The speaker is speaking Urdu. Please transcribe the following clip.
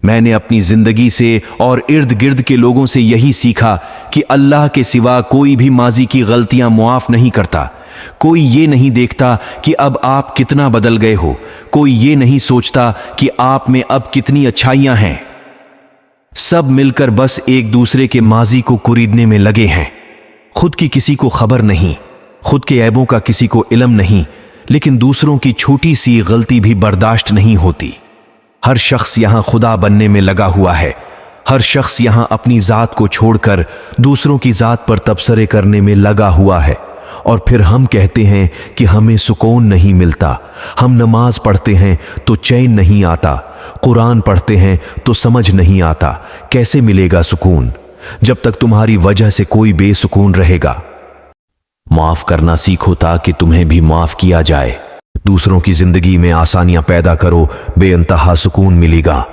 میں نے اپنی زندگی سے اور ارد گرد کے لوگوں سے یہی سیکھا کہ اللہ کے سوا کوئی بھی ماضی کی غلطیاں معاف نہیں کرتا۔ کوئی یہ نہیں دیکھتا کہ اب آپ کتنا بدل گئے ہو، کوئی یہ نہیں سوچتا کہ آپ میں اب کتنی اچھائیاں ہیں۔ سب مل کر بس ایک دوسرے کے ماضی کو کریدنے میں لگے ہیں۔ خود کی کسی کو خبر نہیں، خود کے عیبوں کا کسی کو علم نہیں، لیکن دوسروں کی چھوٹی سی غلطی بھی برداشت نہیں ہوتی۔ ہر شخص یہاں خدا بننے میں لگا ہوا ہے، ہر شخص یہاں اپنی ذات کو چھوڑ کر دوسروں کی ذات پر تبصرے کرنے میں لگا ہوا ہے، اور پھر ہم کہتے ہیں کہ ہمیں سکون نہیں ملتا۔ ہم نماز پڑھتے ہیں تو چین نہیں آتا، قرآن پڑھتے ہیں تو سمجھ نہیں آتا کیسے ملے گا سکون جب تک تمہاری وجہ سے کوئی بے سکون رہے گا۔ معاف کرنا سیکھو تاکہ تمہیں بھی معاف کیا جائے۔ دوسروں کی زندگی میں آسانیاں پیدا کرو، بے انتہا سکون ملے گا۔